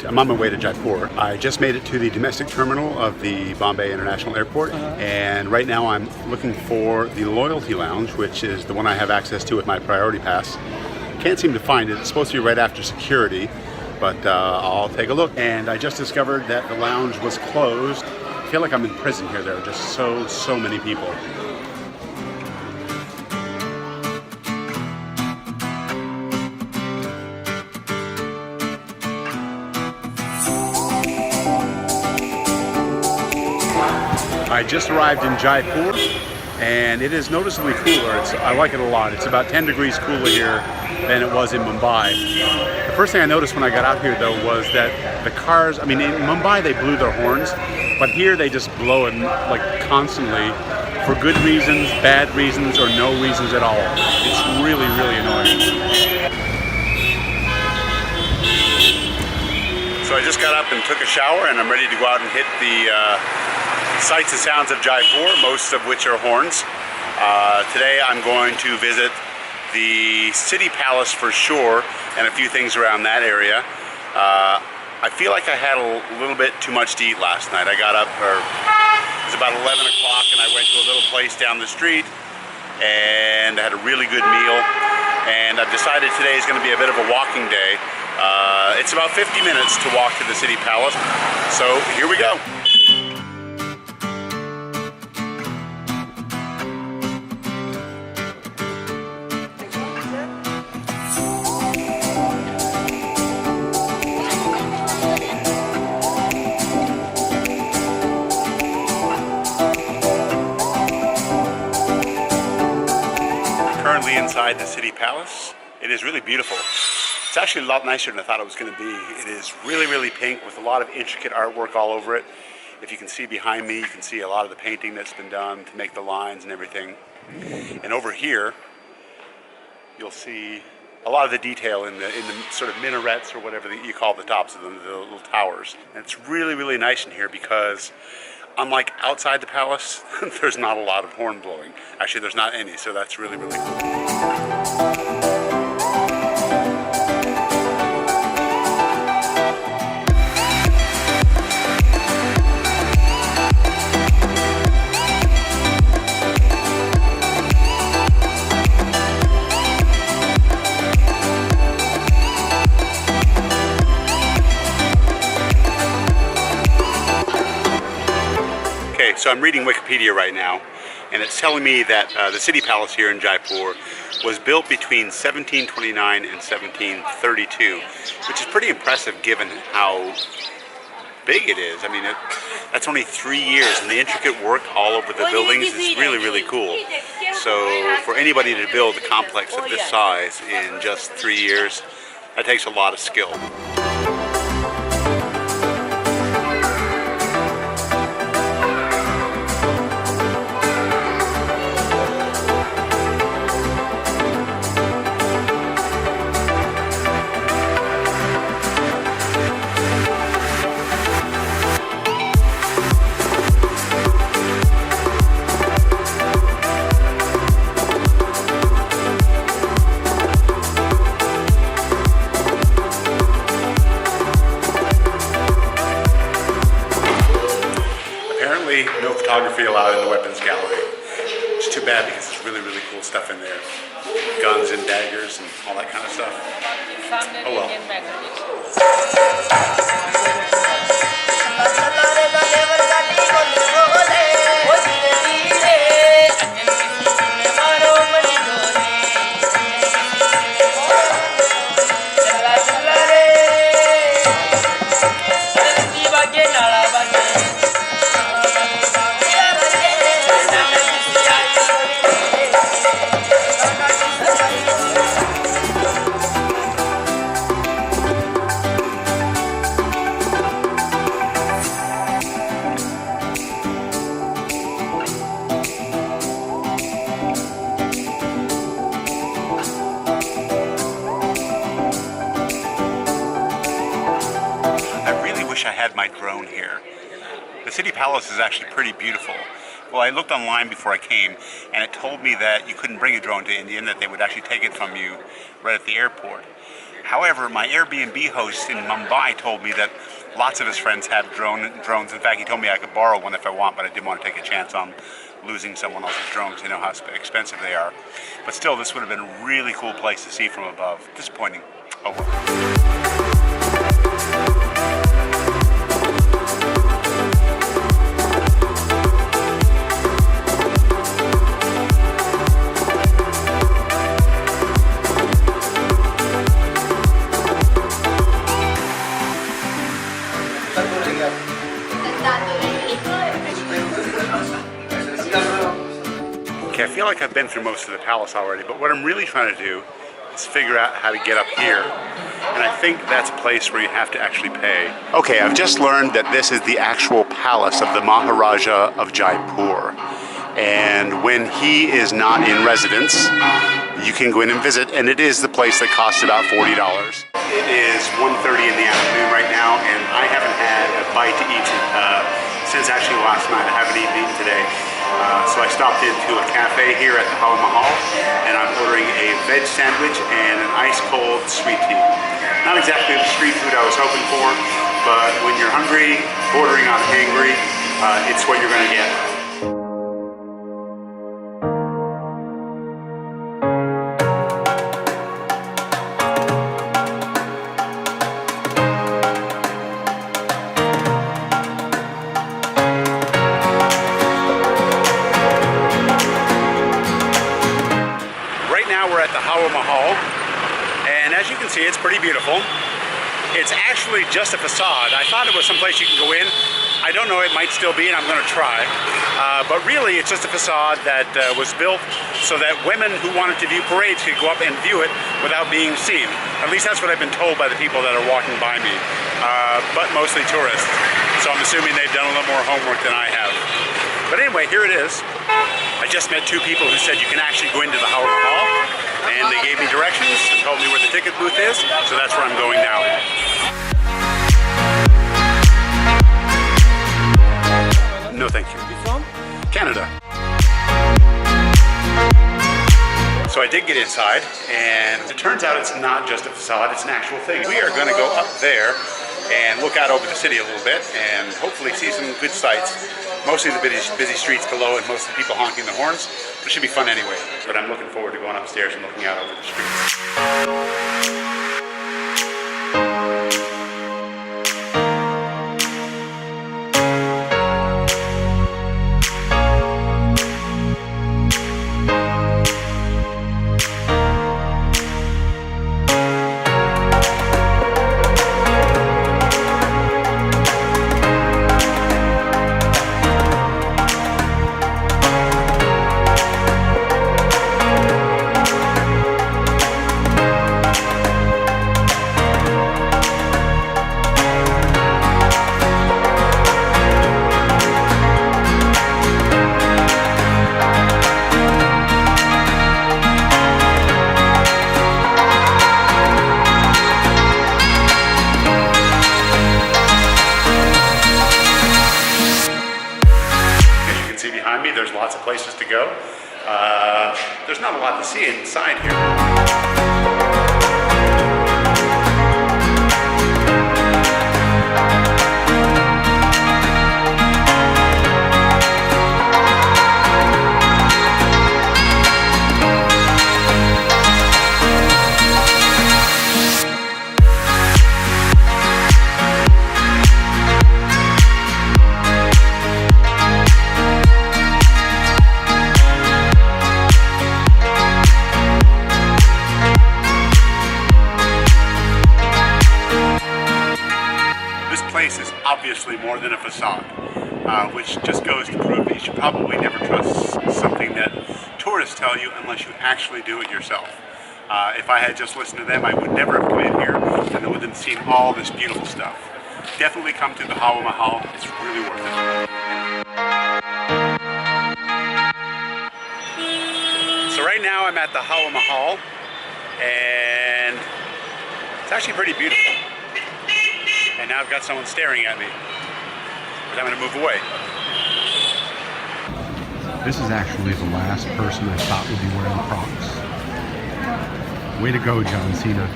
I'm on my way to Jaipur. I just made it to the domestic terminal of the Bombay International Airport, and right now I'm looking for the Loyalty Lounge, which is the one I have access to with my priority pass. Can't seem to find it. It's supposed to be right after security, but I'll take a look. And I just discovered that the lounge was closed. I feel like I'm in prison here. There are just so many people. I just arrived in Jaipur, and it is noticeably cooler. I like it a lot. It's about 10 degrees cooler here than it was in Mumbai. The first thing I noticed when I got out here, though, was that the cars, I mean, in Mumbai they blew their horns, but here they just blow it like constantly for good reasons, bad reasons, or no reasons at all. It's really annoying. So I just got up and took a shower, and I'm ready to go out and hit the sights and sounds of Jaipur, most of which are horns. Today I'm going to visit the City Palace for sure, and a few things around that area. I feel like I had a little bit too much to eat last night. I got up, it was about 11 o'clock, and I went to a little place down the street, and I had a really good meal. And I've decided today is going to be a bit of a walking day. It's about 50 minutes to walk to the City Palace, so here we go. Currently inside the City Palace. It is really beautiful. It's actually a lot nicer than I thought it was going to be. It is really pink with a lot of intricate artwork all over it. If you can see behind me, you can see a lot of the painting that's been done to make the lines and everything. And over here, you'll see a lot of the detail in the sort of minarets or whatever you call the tops of them, the little towers. And it's really nice in here because unlike outside the palace, there's not a lot of horn blowing. Actually, there's not any, so that's really cool. So I'm reading Wikipedia right now, and it's telling me that the City Palace here in Jaipur was built between 1729 and 1732, which is pretty impressive given how big it is. I mean, that's only 3 years, and the intricate work all over the buildings is really cool. So for anybody to build a complex of this size in just 3 years, that takes a lot of skill. No photography allowed in the weapons gallery. It's too bad because there's really cool stuff in there. Guns and daggers and all that kind of stuff. Oh well. I had my drone here. The City Palace is actually pretty beautiful. Well, I looked online before I came, and it told me that you couldn't bring a drone to India and that they would actually take it from you right at the airport. However, my Airbnb host in Mumbai told me that lots of his friends have drones. In fact, he told me I could borrow one if I want, but I didn't want to take a chance on losing someone else's drone because I know how expensive they are. But still, this would have been a really cool place to see from above. Disappointing. Oh well. Okay, I feel like I've been through most of the palace already, but what I'm really trying to do is figure out how to get up here. And I think that's a place where you have to actually pay. Okay, I've just learned that this is the actual palace of the Maharaja of Jaipur. And when he is not in residence, you can go in and visit, and it is the place that costs about $40. It is 1:30 in the afternoon right now, and I haven't had a bite to eat since actually last night. I haven't eaten today. So I stopped into a cafe here at the HAWA Mahal, and I'm ordering a veg sandwich and an ice-cold sweet tea. Not exactly the street food I was hoping for, but when you're hungry, bordering on hangry, it's what you're going to get. We're at the HAWA Mahal, and as you can see, it's pretty beautiful. It's actually just a facade. I thought it was someplace you can go in. I don't know, it might still be, and I'm going to try. But really, it's just a facade that was built so that women who wanted to view parades could go up and view it without being seen. At least that's what I've been told by the people that are walking by me, but mostly tourists. So I'm assuming they've done a little more homework than I have. But anyway, here it is. I just met two people who said you can actually go into the HAWA Mahal, and they gave me directions and told me where the ticket booth is, so that's where I'm going now. No thank you. You from? Canada. So I did get inside, and it turns out it's not just a facade, it's an actual thing. We are going to go up there and look out over the city a little bit and hopefully see some good sights. Mostly the busy streets below and most of the people honking the horns. But it should be fun anyway. But I'm looking forward to going upstairs and looking out over the streets. There's lots of places to go. There's not a lot to see inside here. Is obviously more than a facade, which just goes to prove that you should probably never trust something that tourists tell you unless you actually do it yourself. If I had just listened to them, I would never have come in here and I would have seen all this beautiful stuff. Definitely come to the HAWA Mahal. It's really worth it. So right now I'm at the HAWA Mahal, and it's actually pretty beautiful. And now I've got someone staring at me, but I'm going to move away. This is actually the last person I thought would be wearing Crocs. Way to go, John Cena.